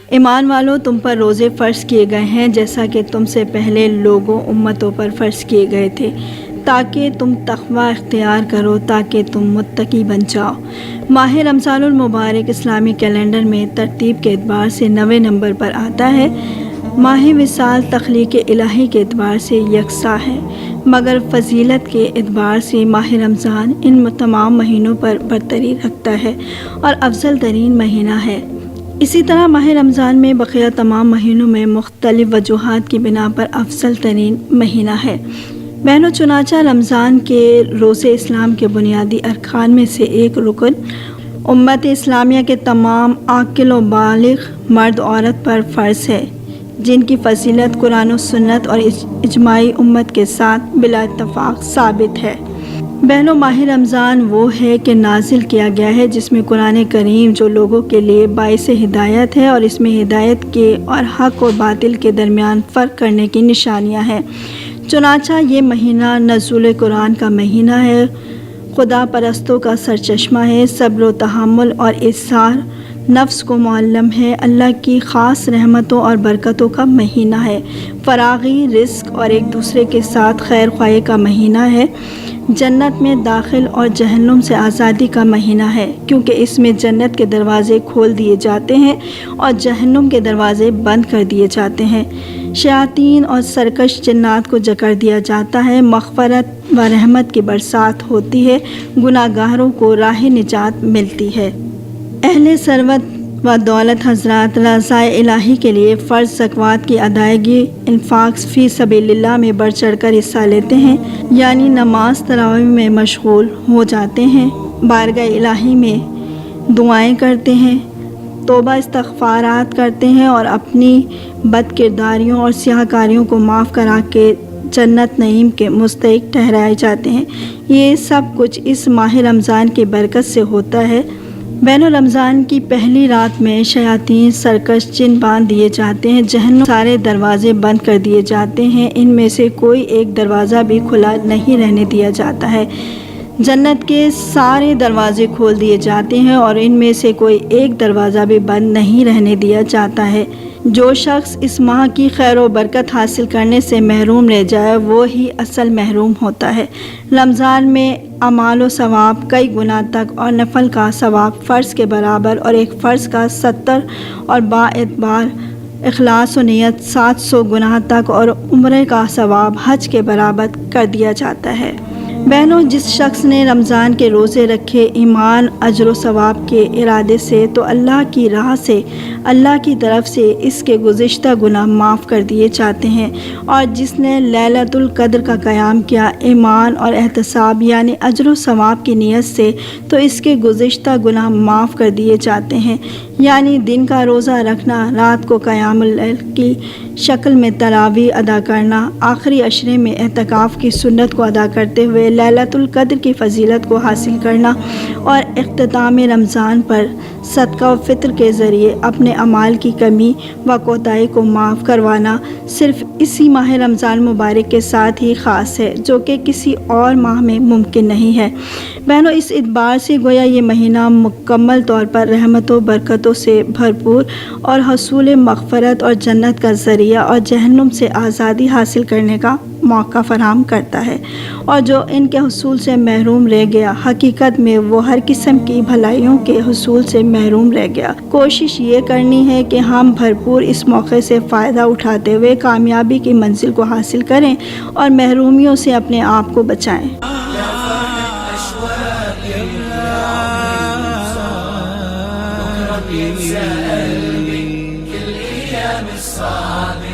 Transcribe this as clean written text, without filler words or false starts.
ایمان والو، تم پر روزے فرض کیے گئے ہیں جیسا کہ تم سے پہلے لوگوں امتوں پر فرض کیے گئے تھے، تاکہ تم تقوی اختیار کرو، تاکہ تم متقی بن جاؤ۔ ماہ رمضان المبارک اسلامی کیلنڈر میں ترتیب کے اعتبار سے 9ویں نمبر پر آتا ہے۔ ماہ وصال تخلیق الہی کے اعتبار سے یکساں ہے، مگر فضیلت کے اعتبار سے ماہ رمضان ان تمام مہینوں پر برتری رکھتا ہے اور افضل ترین مہینہ ہے۔ اسی طرح ماہ رمضان میں بقیہ تمام مہینوں میں مختلف وجوہات کی بنا پر افضل ترین مہینہ ہے۔ بہنوں، چنانچہ رمضان کے روزے اسلام کے بنیادی ارکان میں سے ایک رکن امت اسلامیہ کے تمام عاقل و بالغ مرد عورت پر فرض ہے، جن کی فضیلت قرآن و سنت اور اجماعی امت کے ساتھ بلا اتفاق ثابت ہے۔ بہنوں، ماہ رمضان وہ ہے کہ نازل کیا گیا ہے جس میں قرآن کریم جو لوگوں کے لیے باعث ہدایت ہے اور اس میں ہدایت کے اور حق و باطل کے درمیان فرق کرنے کی نشانیاں ہیں۔ چنانچہ یہ مہینہ نزول قرآن کا مہینہ ہے، خدا پرستوں کا سرچشمہ ہے، صبر و تحمل اور اظہار نفس کو معلم ہے، اللہ کی خاص رحمتوں اور برکتوں کا مہینہ ہے، فراغی رزق اور ایک دوسرے کے ساتھ خیر خواہی کا مہینہ ہے، جنت میں داخل اور جہنم سے آزادی کا مہینہ ہے، کیونکہ اس میں جنت کے دروازے کھول دیے جاتے ہیں اور جہنم کے دروازے بند کر دیے جاتے ہیں، شیاطین اور سرکش جنات کو جکڑ دیا جاتا ہے، مغفرت و رحمت کی برسات ہوتی ہے، گناہ گاروں کو راہ نجات ملتی ہے۔ اہل ثروت و دولت حضرات رضائے الہی کے لیے فرض زکوٰۃ کی ادائیگی انفاق فی سبیل اللہ میں بڑھ چڑھ کر حصہ لیتے ہیں، یعنی نماز تراویح میں مشغول ہو جاتے ہیں، بارگاہ الہی میں دعائیں کرتے ہیں، توبہ استغفارات کرتے ہیں اور اپنی بد کرداریوں اور سیاہ کاریوں کو معاف کرا کے جنت نعیم کے مستحق ٹھہرائے جاتے ہیں۔ یہ سب کچھ اس ماہ رمضان کی برکت سے ہوتا ہے۔ بہنوں، رمضان کی پہلی رات میں شیاطین سرکش جن باندھ دیے جاتے ہیں، جہنم سارے دروازے بند کر دیے جاتے ہیں، ان میں سے کوئی ایک دروازہ بھی کھلا نہیں رہنے دیا جاتا ہے، جنت کے سارے دروازے کھول دیے جاتے ہیں اور ان میں سے کوئی ایک دروازہ بھی بند نہیں رہنے دیا جاتا ہے۔ جو شخص اس ماہ کی خیر و برکت حاصل کرنے سے محروم رہ جائے وہ ہی اصل محروم ہوتا ہے۔ رمضان میں اعمال و ثواب کئی گنا تک اور نفل کا ثواب فرض کے برابر اور ایک فرض کا 70 اور با اعتبار اخلاص و نیت 700 گنا تک اور عمرے کا ثواب حج کے برابر کر دیا جاتا ہے۔ بہنوں، جس شخص نے رمضان کے روزے رکھے ایمان اجر و ثواب کے ارادے سے تو اللہ کی راہ سے اللہ کی طرف سے اس کے گزشتہ گناہ معاف کر دیے جاتے ہیں، اور جس نے لیلۃ القدر کا قیام کیا ایمان اور احتساب یعنی اجر و ثواب کی نیت سے تو اس کے گزشتہ گناہ معاف کر دیے جاتے ہیں، یعنی دن کا روزہ رکھنا، رات کو قیام اللیل کی شکل میں تراویح ادا کرنا، آخری عشرے میں اعتکاف کی سنت کو ادا کرتے ہوئے لیلۃ القدر کی فضیلت کو حاصل کرنا اور اختتام رمضان پر صدقہ و فطر کے ذریعے اپنے اعمال کی کمی و کوتاہی کو معاف کروانا صرف اسی ماہ رمضان مبارک کے ساتھ ہی خاص ہے، جو کہ کسی اور ماہ میں ممکن نہیں ہے۔ بہنوں، اس اعتبار سے گویا یہ مہینہ مکمل طور پر رحمت و برکتوں سے بھرپور اور حصول مغفرت اور جنت کا ذریعہ اور جہنم سے آزادی حاصل کرنے کا موقع فراہم کرتا ہے، اور جو ان کے حصول سے محروم رہ گیا حقیقت میں وہ ہر قسم کی بھلائیوں کے حصول سے محروم رہ گیا۔ کوشش یہ کرنی ہے کہ ہم بھرپور اس موقع سے فائدہ اٹھاتے ہوئے کامیابی کی منزل کو حاصل کریں اور محرومیوں سے اپنے آپ کو بچائیں۔ سأل من كل أيام الصعب